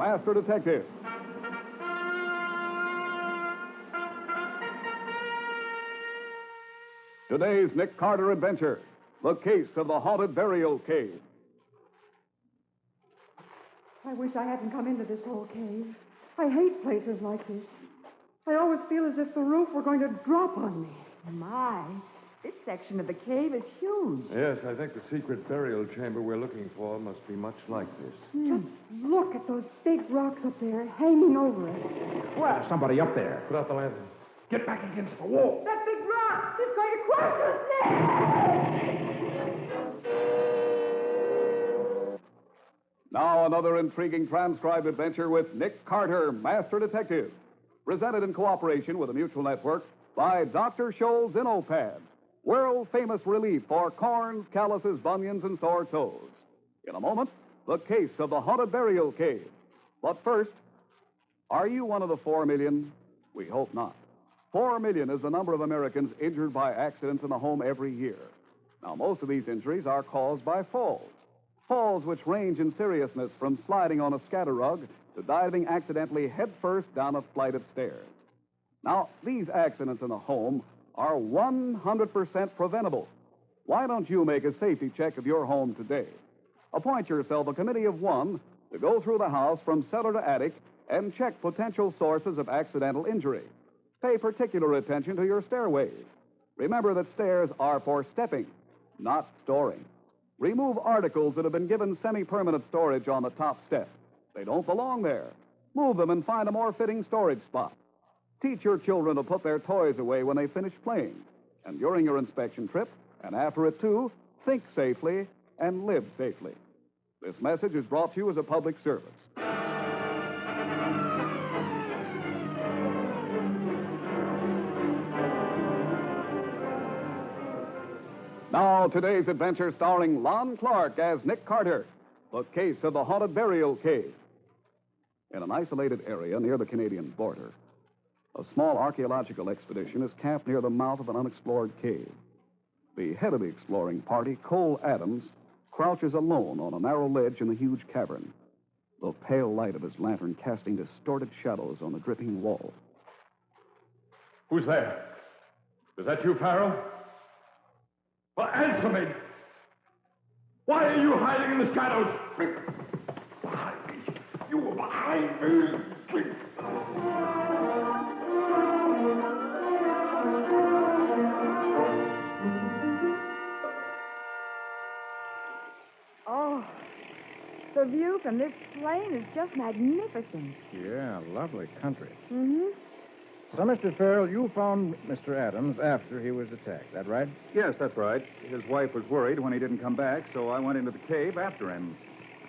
Master Detective. Today's Nick Carter adventure, the case of the haunted burial cave. I wish I hadn't come into this whole cave. I hate places like this. I always feel as if the roof were going to drop on me. My, this section of the cave is huge. Yes, I think the secret burial chamber we're looking for must be much like this. Just look at those big rocks up there hanging over us. Well, somebody up there. Put out the lantern. Get back against the wall. That big rock is going to crush us, Now another intriguing transcribed adventure with Nick Carter, Master Detective. Presented in cooperation with the Mutual Network by Dr. Scholl's Inopad, world-famous relief for corns, calluses, bunions, and sore toes. In a moment, the case of the haunted burial cave. But first, are you one of the 4 million? We hope not. 4 million is the number of Americans injured by accidents in the home every year. Now, most of these injuries are caused by falls. Falls which range in seriousness from sliding on a scatter rug to diving accidentally headfirst down a flight of stairs. Now, these accidents in the home are 100% preventable. Why don't you make a safety check of your home today? Appoint yourself a committee of one to go through the house from cellar to attic and check potential sources of accidental injury. Pay particular attention to your stairways. Remember that stairs are for stepping, not storing. Remove articles that have been given semi-permanent storage on the top step. They don't belong there. Move them and find a more fitting storage spot. Teach your children to put their toys away when they finish playing. And during your inspection trip, and after it too, think safely and live safely. This message is brought to you as a public service. Now, today's adventure starring Lon Clark as Nick Carter, the case of the haunted burial cave. In an isolated area near the Canadian border, a small archaeological expedition is camped near the mouth of an unexplored cave. The head of the exploring party, Cole Adams, crouches alone on a narrow ledge in the huge cavern, the pale light of his lantern casting distorted shadows on the dripping wall. Who's there? Is that you, Farrell? Well, answer me. Why are you hiding in the shadows? Behind me. You were behind me. Oh, the view from this plane is just magnificent. Yeah, lovely country. Mm-hmm. So, Mr. Farrell, you found Mr. Adams after he was attacked, that right? Yes, that's right. His wife was worried when he didn't come back, so I went into the cave after him.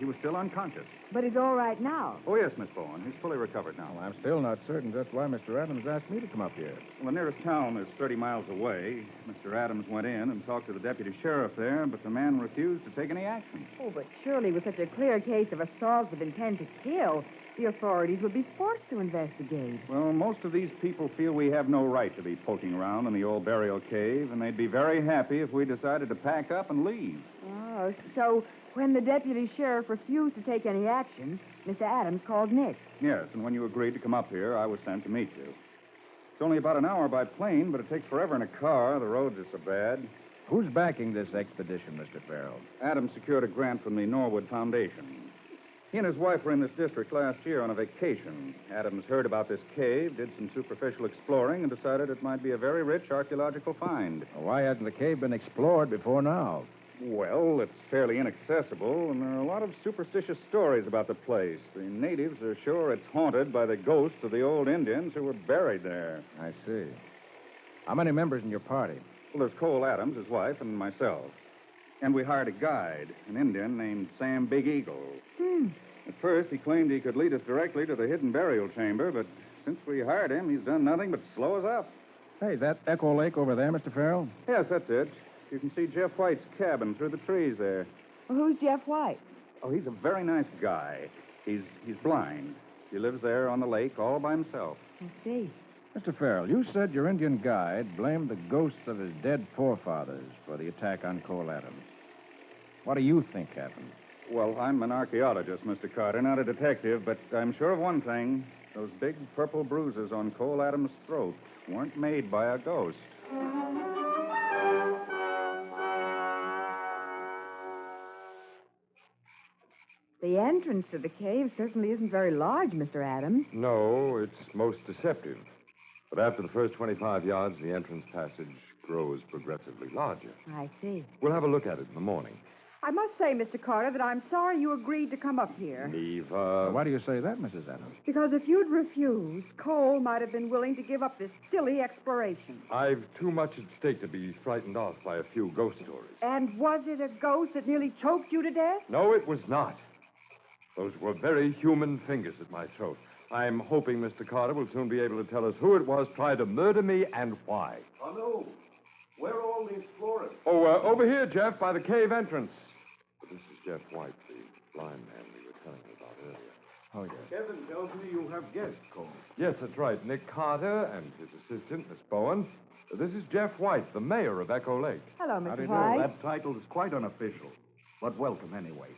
He was still unconscious. But he's all right now. Oh, yes, Miss Bowen. He's fully recovered now. Well, I'm still not certain just why Mr. Adams asked me to come up here. Well, the nearest town is 30 miles away. Mr. Adams went in and talked to the deputy sheriff there, but the man refused to take any action. Oh, but surely with such a clear case of assault with intent to kill, the authorities would be forced to investigate. Well, most of these people feel we have no right to be poking around in the old burial cave, and they'd be very happy if we decided to pack up and leave. Oh, so when the deputy sheriff refused to take any action, Mr. Adams called Nick. Yes, and when you agreed to come up here, I was sent to meet you. It's only about an hour by plane, but it takes forever in a car. The roads are so bad. Who's backing this expedition, Mr. Farrell? Adams secured a grant from the Norwood Foundation. He and his wife were in this district last year on a vacation. Adams heard about this cave, did some superficial exploring, and decided it might be a very rich archaeological find. Well, why hasn't the cave been explored before now? Well, it's fairly inaccessible, and there are a lot of superstitious stories about the place. The natives are sure it's haunted by the ghosts of the old Indians who were buried there. I see. How many members in your party? Well, there's Cole Adams, his wife, and myself. And we hired a guide, an Indian named Sam Big Eagle. At first, he claimed he could lead us directly to the hidden burial chamber, but since we hired him, he's done nothing but slow us up. Hey, is that Echo Lake over there, Mr. Farrell? Yes, that's it. You can see Jeff White's cabin through the trees there. Well, who's Jeff White? Oh, he's a very nice guy. He's blind. He lives there on the lake all by himself. I see. Mr. Farrell, you said your Indian guide blamed the ghosts of his dead forefathers for the attack on Cole Adams. What do you think happened? Well, I'm an archaeologist, Mr. Carter, not a detective, but I'm sure of one thing. Those big purple bruises on Cole Adams' throat weren't made by a ghost. The entrance to the cave certainly isn't very large, Mr. Adams. No, it's most deceptive. But after the first 25 yards, the entrance passage grows progressively larger. I see. We'll have a look at it in the morning. I must say, Mr. Carter, that I'm sorry you agreed to come up here. Neva. Why do you say that, Mrs. Adams? Because if you'd refused, Cole might have been willing to give up this silly exploration. I've too much at stake to be frightened off by a few ghost stories. And was it a ghost that nearly choked you to death? No, it was not. Those were very human fingers at my throat. I'm hoping Mr. Carter will soon be able to tell us who it was tried to murder me and why. Oh, no. Where are all the explorers? Oh, over here, Jeff, by the cave entrance. This is Jeff White, the blind man we were telling you about earlier. Oh, yes. Kevin tells me you have guests, Cole. Yes, that's right. Nick Carter and his assistant, Miss Bowen. This is Jeff White, the mayor of Echo Lake. Hello, How do Mr. you do? White. That title is quite unofficial, but welcome anyway.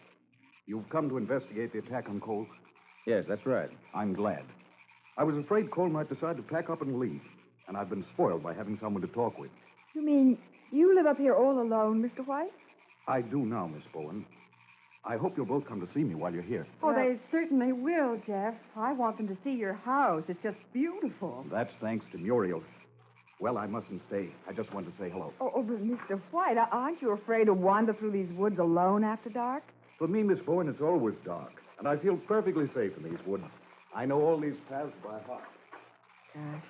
You've come to investigate the attack on Cole? Yes, that's right. I'm glad. I was afraid Cole might decide to pack up and leave, and I've been spoiled by having someone to talk with. You mean you live up here all alone, Mr. White? I do now, Miss Bowen. I hope you'll both come to see me while you're here. Oh, they certainly will, Jeff. I want them to see your house. It's just beautiful. That's thanks to Muriel. Well, I mustn't stay. I just wanted to say hello. Oh, but Mr. White, aren't you afraid to wander through these woods alone after dark? For me, Miss Bowen, it's always dark, and I feel perfectly safe in these woods. I know all these paths by heart. Gosh.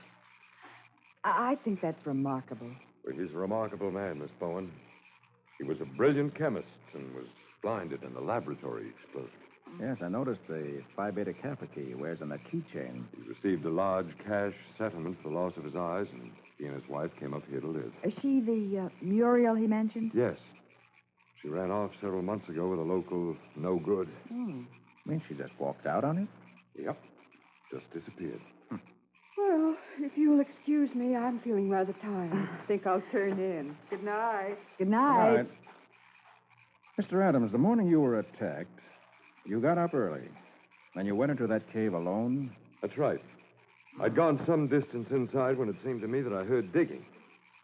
I think that's remarkable. Well, he's a remarkable man, Miss Bowen. He was a brilliant chemist and was blinded in the laboratory explosion. Yes, I noticed the Phi Beta Kappa key he wears on that keychain. He received a large cash settlement for the loss of his eyes, and he and his wife came up here to live. Is she the Muriel he mentioned? Yes. She ran off several months ago with a local no good. Hmm. I mean, she just walked out on it? Yep. Just disappeared. Well, if you'll excuse me, I'm feeling rather tired. I think I'll turn in. Good night. Good night. Right. Mr. Adams, the morning you were attacked, you got up early. Then you went into that cave alone? That's right. I'd gone some distance inside when it seemed to me that I heard digging.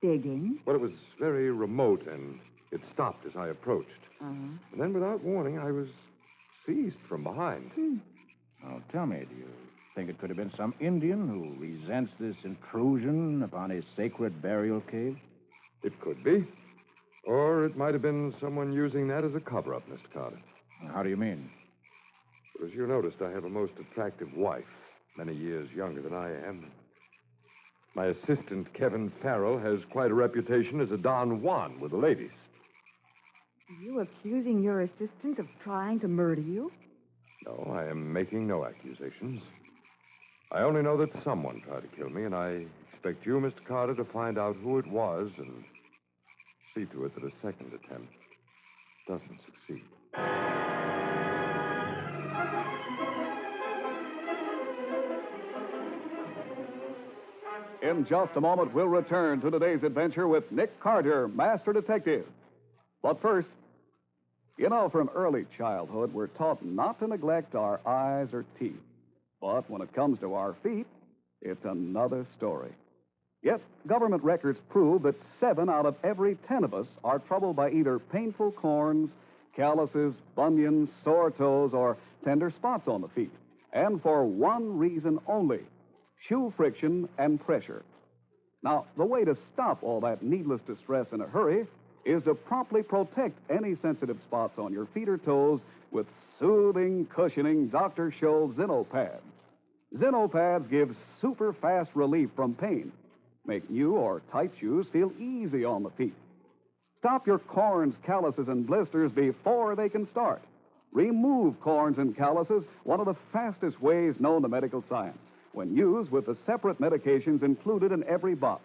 Digging? Well, it was very remote, and it stopped as I approached. Uh-huh. And then, without warning, I was seized from behind. Now, tell me, do you think it could have been some Indian who resents this intrusion upon his sacred burial cave? It could be. Or it might have been someone using that as a cover-up, Mr. Carter. How do you mean? But as you noticed, I have a most attractive wife, many years younger than I am. My assistant, Kevin Farrell, has quite a reputation as a Don Juan with the ladies. Are you accusing your assistant of trying to murder you? No, I am making no accusations. I only know that someone tried to kill me, and I expect you, Mr. Carter, to find out who it was and see to it that a second attempt doesn't succeed. In just a moment, we'll return to today's adventure with Nick Carter, Master Detective. But first, you know, from early childhood, we're taught not to neglect our eyes or teeth. But when it comes to our feet, it's another story. Yet, government records prove that 7 out of every 10 of us are troubled by either painful corns, calluses, bunions, sore toes, or tender spots on the feet. And for one reason only: shoe friction and pressure. Now, the way to stop all that needless distress in a hurry is to promptly protect any sensitive spots on your feet or toes with soothing, cushioning Dr. Scholl's Zino pads. Zino pads give super fast relief from pain. Make new or tight shoes feel easy on the feet. Stop your corns, calluses, and blisters before they can start. Remove corns and calluses, one of the fastest ways known to medical science, when used with the separate medications included in every box.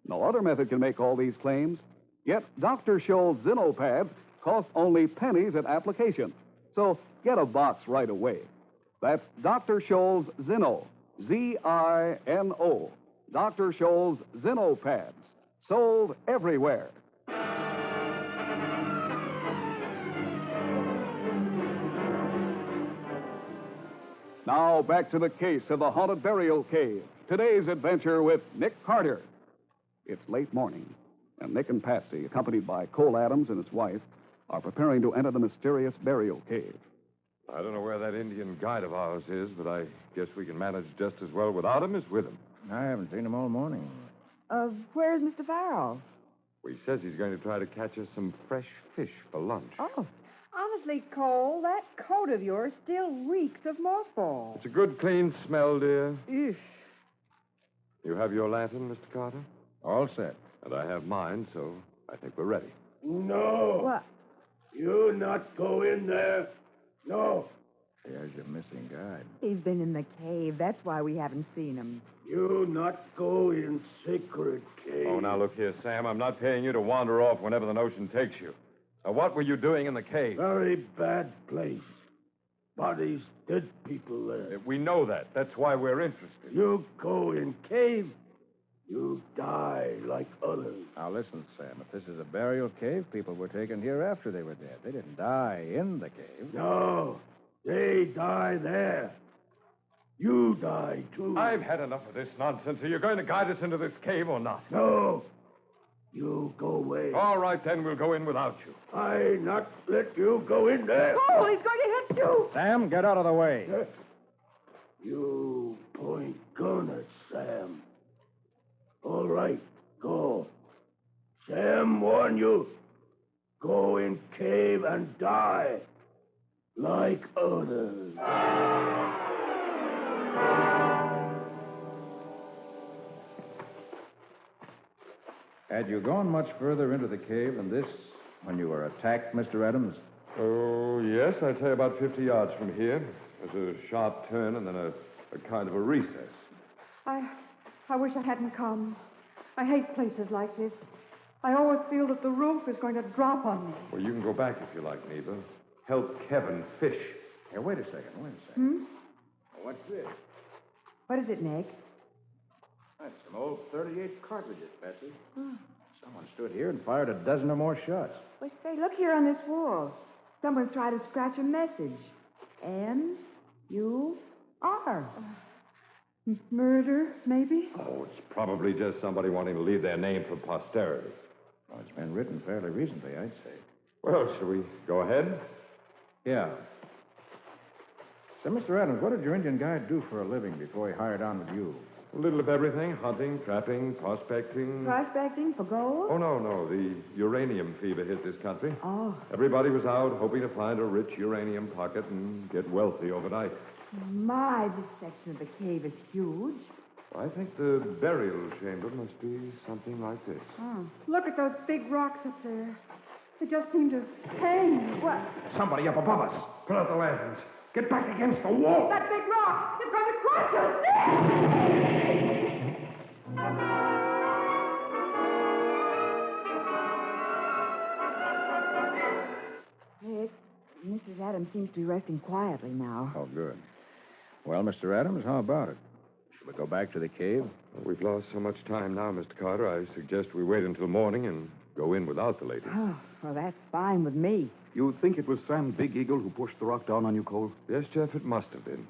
No other method can make all these claims. Yet Dr. Scholl's Zino pads cost only pennies at application. So get a box right away. That's Dr. Scholl's Zino, Z-I-N-O. Dr. Scholl's Zino pads. Sold everywhere. Now back to the case of the haunted burial cave. Today's adventure with Nick Carter. It's late morning, and Nick and Patsy, accompanied by Cole Adams and his wife, are preparing to enter the mysterious burial cave. I don't know where that Indian guide of ours is, but I guess we can manage just as well without him as with him. I haven't seen him all morning. Where's Mr. Farrell? Well, he says he's going to try to catch us some fresh fish for lunch. Oh. Honestly, Cole, that coat of yours still reeks of mothballs. It's a good, clean smell, dear. Eesh. You have your lantern, Mr. Carter? All set. And I have mine, so I think we're ready. No. What? You not go in there. No. There's your missing guide. He's been in the cave. That's why we haven't seen him. You not go in sacred cave. Oh, now look here, Sam. I'm not paying you to wander off whenever the notion takes you. Now, what were you doing in the cave? Very bad place. Bodies, dead people there. We know that. That's why we're interested. You go in cave, you die like others. Now, listen, Sam. If this is a burial cave, people were taken here after they were dead. They didn't die in the cave. No, they die there. You die, too. I've had enough of this nonsense. Are you going to guide us into this cave or not? No. You go away. All right, then. We'll go in without you. I not let you go in there. Cole, he's going to hit you! Sam, get out of the way. You point gun at Sam. All right, go. Sam warn you. Go in cave and die like others. Had you gone much further into the cave than this when you were attacked, Mr. Adams? Oh, yes. I'd say about 50 yards from here. There's a sharp turn and then a kind of a recess. I wish I hadn't come. I hate places like this. I always feel that the roof is going to drop on me. Well, you can go back if you like, Neva. Help Kevin fish. Here, wait a second. What's this? What is it, Nick? That's some old 38 cartridges, Patsy. Someone stood here and fired a dozen or more shots. Well, say, look here on this wall. Someone's tried to scratch a message. M-U-R. Murder, maybe? Oh, it's probably just somebody wanting to leave their name for posterity. Well, it's been written fairly recently, I'd say. Well, shall we go ahead? Yeah. So, Mr. Adams, what did your Indian guide do for a living before he hired on with you? A little of everything. Hunting, trapping, prospecting. Prospecting for gold? Oh, no. The uranium fever hit this country. Oh. Everybody was out hoping to find a rich uranium pocket and get wealthy overnight. My, this section of the cave is huge. I think the burial chamber must be something like this. Oh. Look at those big rocks up there. They just seem to hang. What? Somebody up above us. Put out the lanterns. Get back against the wall. That big rock! It's going to crush us! Nick, Mrs. Adams seems to be resting quietly now. Oh, good. Well, Mr. Adams, how about it? Should we go back to the cave? Well, we've lost so much time now, Mr. Carter. I suggest we wait until morning and go in without the lady. Oh, well, that's fine with me. You think it was Sam Big Eagle who pushed the rock down on you, Cole? Yes, Jeff, it must have been.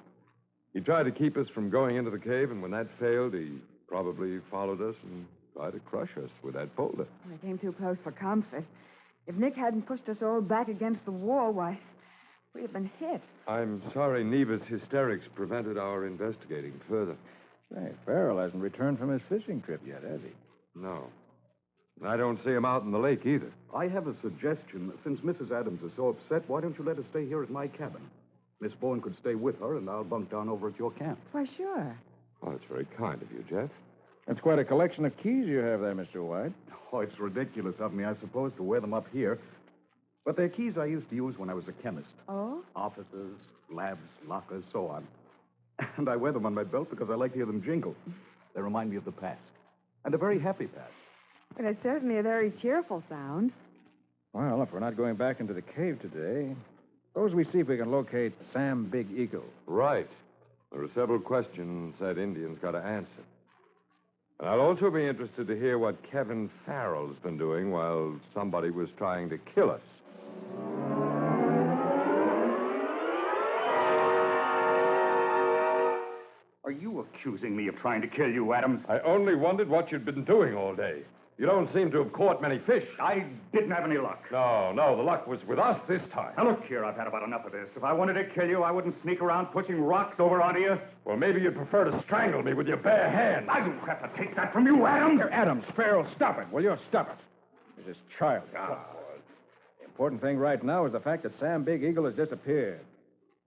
He tried to keep us from going into the cave, and when that failed, he probably followed us and tried to crush us with that boulder. We came too close for comfort. If Nick hadn't pushed us all back against the wall, why, we'd have been hit. I'm sorry Neva's hysterics prevented our investigating further. Say, Farrell hasn't returned from his fishing trip yet, has he? No. I don't see him out in the lake either. I have a suggestion. Since Mrs. Adams is so upset, why don't you let her stay here at my cabin? Miss Bourne could stay with her, and I'll bunk down over at your camp. Why, sure. Oh, it's very kind of you, Jeff. That's quite a collection of keys you have there, Mr. White. Oh, it's ridiculous of me, I suppose, to wear them up here. But they're keys I used to use when I was a chemist. Oh? Offices, labs, lockers, so on. And I wear them on my belt because I like to hear them jingle. They remind me of the past. And a very happy past. Well, it's certainly a very cheerful sound. Well, if we're not going back into the cave today, suppose we see if we can locate Sam Big Eagle. Right. There are several questions that Indian's got to answer. And I'll also be interested to hear what Kevin Farrell's been doing while somebody was trying to kill us. Are you accusing me of trying to kill you, Adams? I only wondered what you'd been doing all day. You don't seem to have caught many fish. I didn't have any luck. No, the luck was with us this time. Now, look here, I've had about enough of this. If I wanted to kill you, I wouldn't sneak around pushing rocks over onto you. Well, maybe you'd prefer to strangle me with your bare hands. I don't have to take that from you, Adams. Here, Adams, Farrell, stop it. Will you stop it? There's this child. The important thing right now is the fact that Sam Big Eagle has disappeared.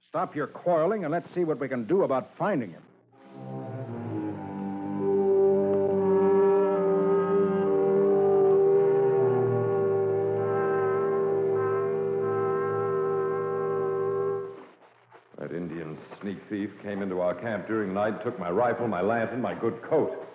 Stop your quarreling and let's see what we can do about finding him. That Indian sneak thief came into our camp during the night, took my rifle, my lantern, my good coat.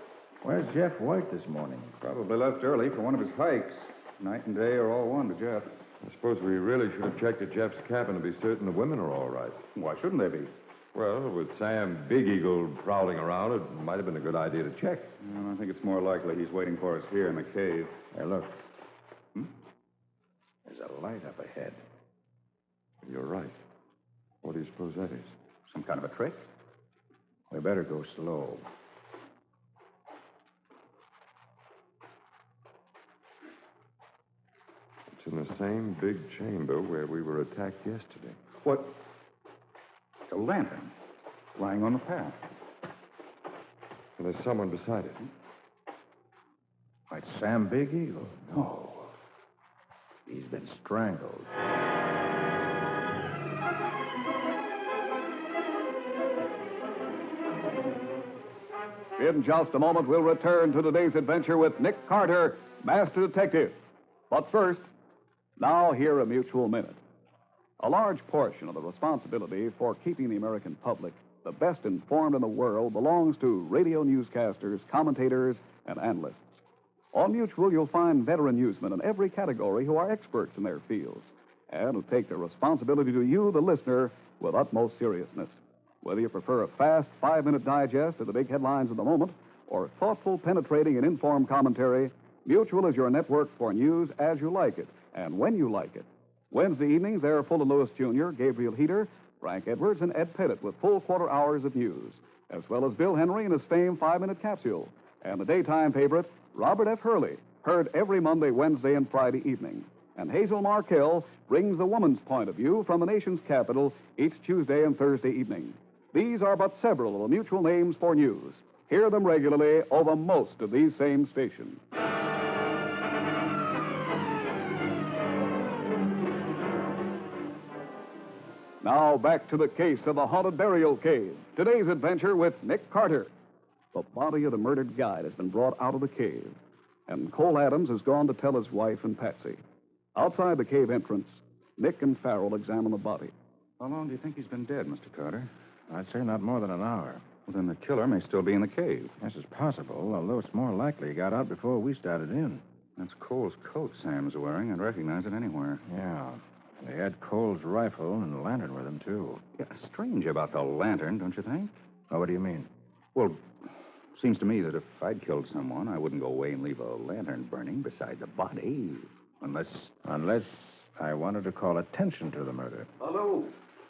Where's Jeff White this morning? Probably left early for one of his hikes. Night and day are all one to Jeff. I suppose we really should have checked at Jeff's cabin to be certain the women are all right. Why shouldn't they be? Well, with Sam Big Eagle prowling around, it might have been a good idea to check. Well, I think it's more likely he's waiting for us here in the cave. Hey, look. There's a light up ahead. You're right. What do you suppose that is? Some kind of a trick? We better go slow. It's in the same big chamber where we were attacked yesterday. What? A lantern lying on the path. And there's someone beside it. Like Sam Big Eagle? No. He's been strangled. In just a moment, we'll return to today's adventure with Nick Carter, Master Detective. But first, now hear a mutual minute. A large portion of the responsibility for keeping the American public the best informed in the world belongs to radio newscasters, commentators, and analysts. On Mutual, you'll find veteran newsmen in every category who are experts in their fields and who take their responsibility to you, the listener, with utmost seriousness. Whether you prefer a fast 5-minute digest of the big headlines of the moment or thoughtful, penetrating, and informed commentary, Mutual is your network for news as you like it and when you like it. Wednesday evenings, they're full of Lewis Jr., Gabriel Heater, Frank Edwards, and Ed Pettit with full quarter hours of news, as well as Bill Henry and his famed 5-minute capsule, and the daytime favorite, Robert F. Hurley, heard every Monday, Wednesday, and Friday evening. And Hazel Markell brings the woman's point of view from the nation's capital each Tuesday and Thursday evening. These are but several of the Mutual names for news. Hear them regularly over most of these same stations. Now back to the case of the haunted burial cave. Today's adventure with Nick Carter. The body of the murdered guide has been brought out of the cave, and Cole Adams has gone to tell his wife and Patsy. Outside the cave entrance, Nick and Farrell examine the body. How long do you think he's been dead, Mr. Carter? I'd say not more than an hour. Well, then the killer may still be in the cave. This is possible, although it's more likely he got out before we started in. That's Cole's coat Sam's wearing. I'd recognize it anywhere. Yeah. They had Cole's rifle and lantern with him, too. Yeah, strange about the lantern, don't you think? Oh, what do you mean? Well, seems to me that if I'd killed someone, I wouldn't go away and leave a lantern burning beside the body. Unless I wanted to call attention to the murder. Hello.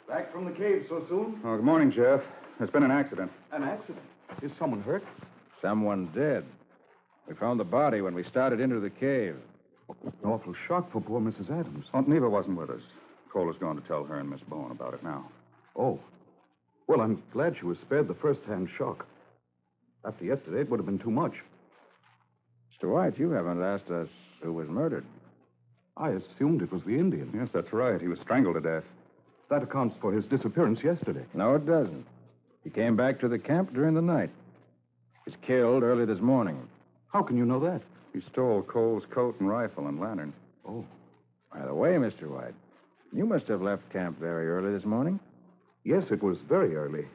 Back from the cave so soon? Oh, good morning, Jeff. There's been an accident. An accident? Is someone hurt? Someone dead. We found the body when we started into the cave. An awful shock for poor Mrs. Adams. Aunt Neva wasn't with us. Cole has gone to tell her and Miss Bowen about it now. Oh. Well, I'm glad she was spared the first-hand shock. After yesterday, it would have been too much. Mr. White, you haven't asked us who was murdered. I assumed it was the Indian. Yes, that's right. He was strangled to death. That accounts for his disappearance yesterday. No, it doesn't. He came back to the camp during the night. He was killed early this morning. How can you know that? He stole Cole's coat and rifle and lantern. Oh. By the way, Mr. White, you must have left camp very early this morning. Yes, it was very early.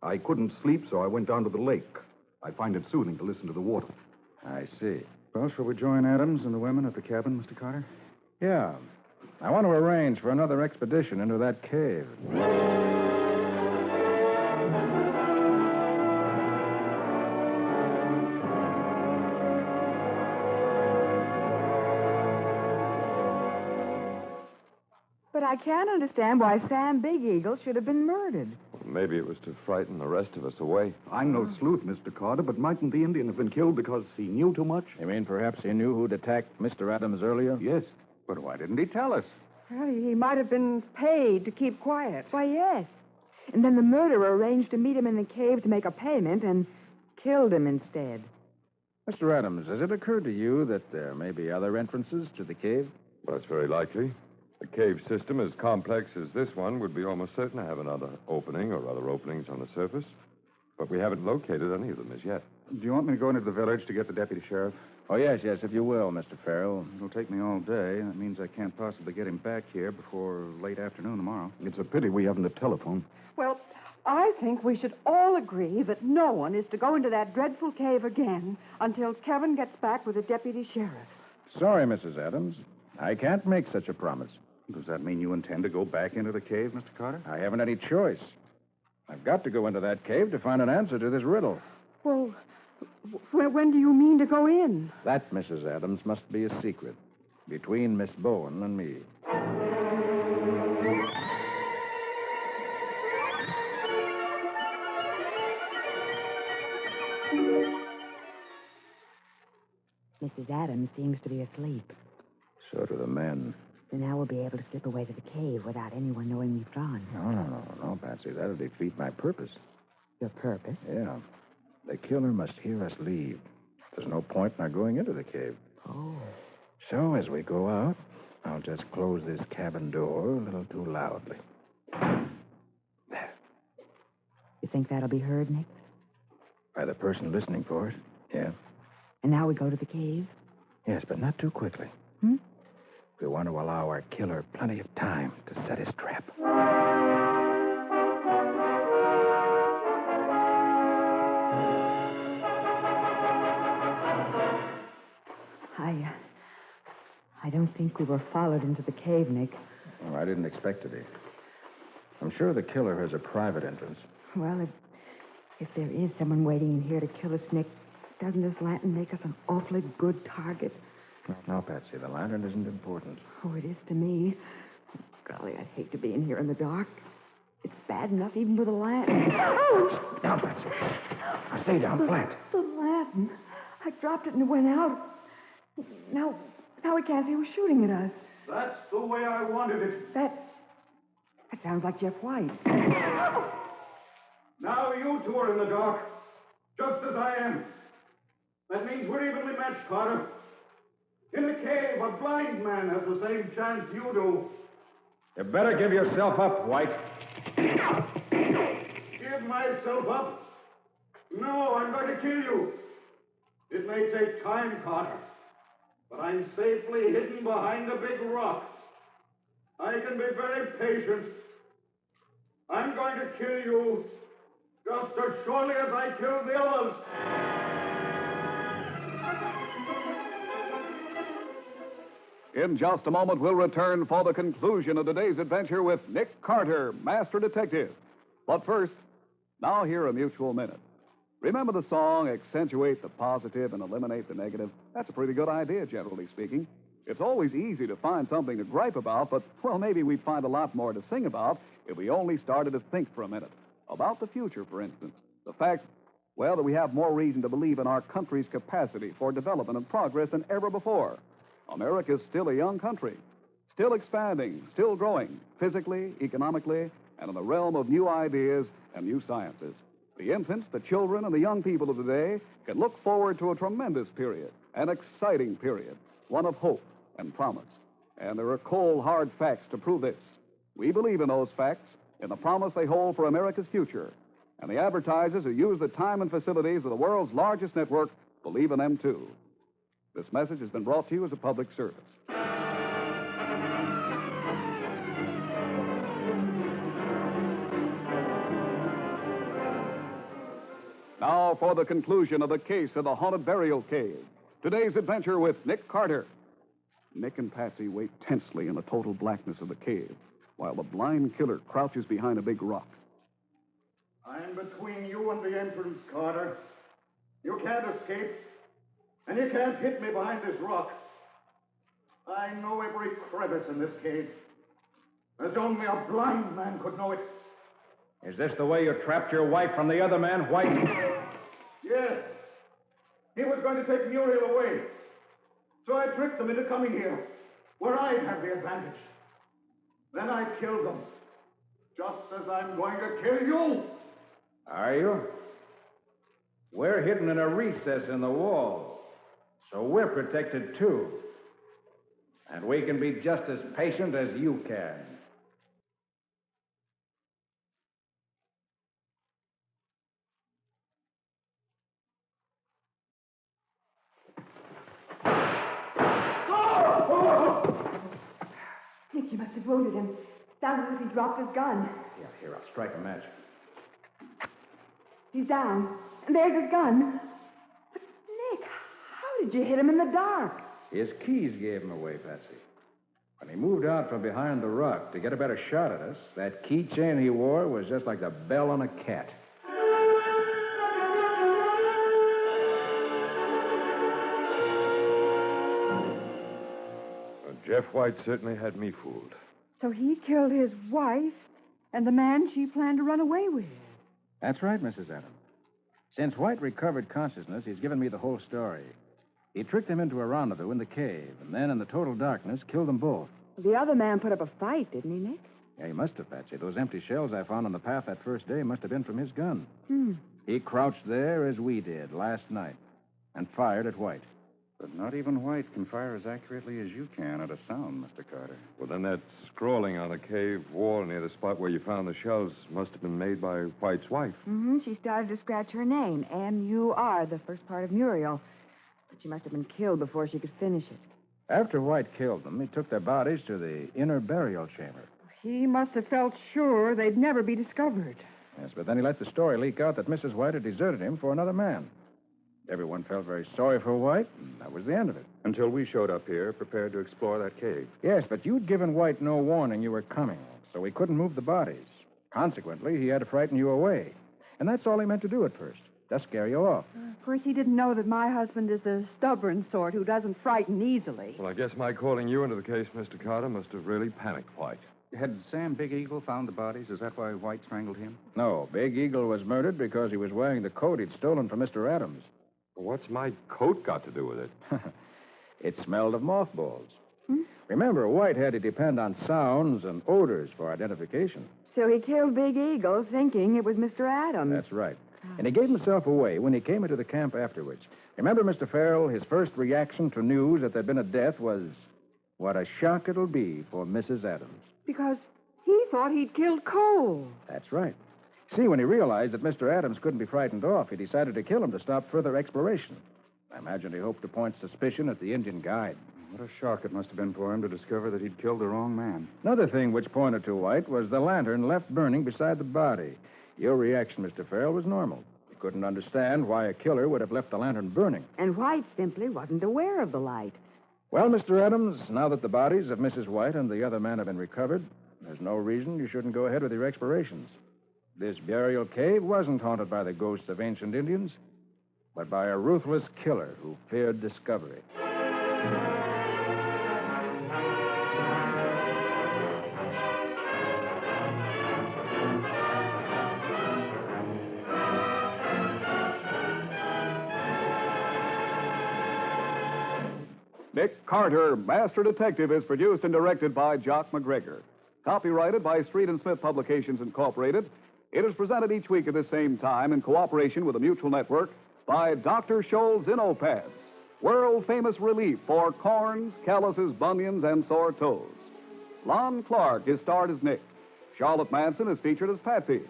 I couldn't sleep, so I went down to the lake. I find it soothing to listen to the water. I see. Well, shall we join Adams and the women at the cabin, Mr. Carter? Yeah. I want to arrange for another expedition into that cave. But I can't understand why Sam Big Eagle should have been murdered. Maybe it was to frighten the rest of us away. I'm no sleuth, Mr. Carter, but mightn't the Indian have been killed because he knew too much? You mean perhaps he knew who'd attacked Mr. Adams earlier? Yes. But why didn't he tell us? Well, he might have been paid to keep quiet. Why, yes. And then the murderer arranged to meet him in the cave to make a payment and killed him instead. Mr. Adams, has it occurred to you that there may be other entrances to the cave? Well, that's very likely. A cave system as complex as this one would be almost certain to have another opening or other openings on the surface. But we haven't located any of them as yet. Do you want me to go into the village to get the deputy sheriff? Oh, yes, if you will, Mr. Farrell. It'll take me all day. That means I can't possibly get him back here before late afternoon tomorrow. It's a pity we haven't a telephone. Well, I think we should all agree that no one is to go into that dreadful cave again until Kevin gets back with the deputy sheriff. Sorry, Mrs. Adams. I can't make such a promise. Does that mean you intend to go back into the cave, Mr. Carter? I haven't any choice. I've got to go into that cave to find an answer to this riddle. Well, when do you mean to go in? That, Mrs. Adams, must be a secret between Miss Bowen and me. Mrs. Adams seems to be asleep. So do the men. So now we'll be able to slip away to the cave without anyone knowing we've gone. No, Patsy. That'll defeat my purpose. Your purpose? Yeah. The killer must hear us leave. There's no point in our going into the cave. Oh. So as we go out, I'll just close this cabin door a little too loudly. There. You think that'll be heard, Nick? By the person listening for it? Yeah. And now we go to the cave? Yes, but not too quickly. Hmm? We want to allow our killer plenty of time to set his trap. I don't think we were followed into the cave, Nick. Oh, I didn't expect to be. I'm sure the killer has a private entrance. Well, if there is someone waiting in here to kill us, Nick, doesn't this lantern make us an awfully good target? No, Patsy, the lantern isn't important. Oh, it is to me. Golly, I'd hate to be in here in the dark. It's bad enough even with a lantern. Oh! Down, Patsy. Now stay down flat. The lantern. I dropped it and it went out. Now we can't see who's shooting at us. That's the way I wanted it. That sounds like Jeff White. Now you two are in the dark, just as I am. That means we're evenly matched, Carter. In the cave, a blind man has the same chance you do. You better give yourself up, White. Give myself up? No, I'm going to kill you. It may take time, Carter, but I'm safely hidden behind a big rock. I can be very patient. I'm going to kill you just as surely as I killed the others. In just a moment, we'll return for the conclusion of today's adventure with Nick Carter, Master Detective. But first, now hear a mutual minute. Remember the song, Accentuate the Positive and Eliminate the Negative? That's a pretty good idea, generally speaking. It's always easy to find something to gripe about, but, well, maybe we'd find a lot more to sing about if we only started to think for a minute. About the future, for instance. The fact, well, that we have more reason to believe in our country's capacity for development and progress than ever before. America's still a young country, still expanding, still growing, physically, economically, and in the realm of new ideas and new sciences. The infants, the children, and the young people of today can look forward to a tremendous period, an exciting period, one of hope and promise. And there are cold, hard facts to prove this. We believe in those facts, in the promise they hold for America's future. And the advertisers who use the time and facilities of the world's largest network believe in them, too. This message has been brought to you as a public service. Now for the conclusion of the case of the haunted burial cave. Today's adventure with Nick Carter. Nick and Patsy wait tensely in the total blackness of the cave, while the blind killer crouches behind a big rock. I'm between you and the entrance, Carter. You can't escape, and you can't hit me behind this rock. I know every crevice in this cave, as only a blind man could know it. Is this the way you trapped your wife from the other man, White? Yes. He was going to take Muriel away. So I tricked them into coming here, where I'd have the advantage. Then I killed them, just as I'm going to kill you. Are you? We're hidden in a recess in the wall, so we're protected too. And we can be just as patient as you can. Nick, you must have wounded him. Sounds as if he dropped his gun. Yeah, here, I'll strike a match. He's down. And there's his gun. But, Nick, how did you hit him in the dark? His keys gave him away, Patsy. When he moved out from behind the rock to get a better shot at us, that keychain he wore was just like the bell on a cat. Jeff White certainly had me fooled. So he killed his wife and the man she planned to run away with. That's right, Mrs. Adams. Since White recovered consciousness, he's given me the whole story. He tricked them into a rendezvous in the cave, and then in the total darkness, killed them both. The other man put up a fight, didn't he, Nick? Yeah, he must have, Patsy. Those empty shells I found on the path that first day must have been from his gun. Hmm. He crouched there as we did last night and fired at White. But not even White can fire as accurately as you can at a sound, Mr. Carter. Well, then that scrawling on the cave wall near the spot where you found the shells must have been made by White's wife. Mm-hmm. She started to scratch her name, M-U-R, the first part of Muriel. But she must have been killed before she could finish it. After White killed them, he took their bodies to the inner burial chamber. He must have felt sure they'd never be discovered. Yes, but then he let the story leak out that Mrs. White had deserted him for another man. Everyone felt very sorry for White, and that was the end of it. Until we showed up here, prepared to explore that cave. Yes, but you'd given White no warning you were coming, so he couldn't move the bodies. Consequently, he had to frighten you away. And that's all he meant to do at first, just scare you off. Of course, he didn't know that my husband is the stubborn sort who doesn't frighten easily. Well, I guess my calling you into the case, Mr. Carter, must have really panicked White. Had Sam Big Eagle found the bodies? Is that why White strangled him? No, Big Eagle was murdered because he was wearing the coat he'd stolen from Mr. Adams. Well, what's my coat got to do with it? It smelled of mothballs. Remember, White had to depend on sounds and odors for identification. So he killed Big Eagle thinking it was Mr. Adams. That's right. And he gave himself away when he came into the camp afterwards. Remember, Mr. Farrell, his first reaction to news that there'd been a death was, what a shock it'll be for Mrs. Adams. Because he thought he'd killed Cole. That's right. See, when he realized that Mr. Adams couldn't be frightened off, he decided to kill him to stop further exploration. I imagine he hoped to point suspicion at the Indian guide. What a shock it must have been for him to discover that he'd killed the wrong man. Another thing which pointed to White was the lantern left burning beside the body. Your reaction, Mr. Farrell, was normal. You couldn't understand why a killer would have left the lantern burning. And White simply wasn't aware of the light. Well, Mr. Adams, now that the bodies of Mrs. White and the other man have been recovered, there's no reason you shouldn't go ahead with your explorations. This burial cave wasn't haunted by the ghosts of ancient Indians, but by a ruthless killer who feared discovery. Nick Carter, Master Detective, is produced and directed by Jock McGregor. Copyrighted by Street and Smith Publications, Incorporated. It is presented each week at the same time in cooperation with the Mutual Network by Dr. Scholl's Innopads, world-famous relief for corns, calluses, bunions, and sore toes. Lon Clark is starred as Nick. Charlotte Manson is featured as Patsy.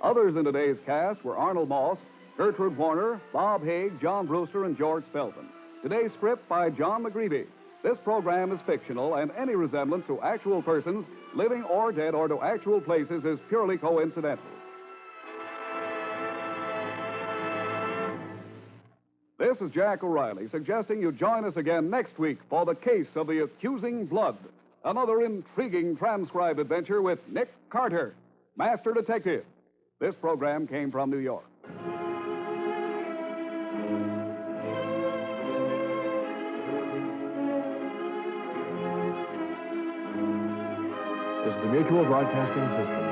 Others in today's cast were Arnold Moss, Gertrude Warner, Bob Haig, John Brewster, and George Spelman. Today's script by John McGreevy. This program is fictional, and any resemblance to actual persons, living or dead, or to actual places is purely coincidental. This is Jack O'Reilly suggesting you join us again next week for the case of the accusing blood. Another intriguing transcribed adventure with Nick Carter, Master Detective. This program came from New York. This is the Mutual Broadcasting System.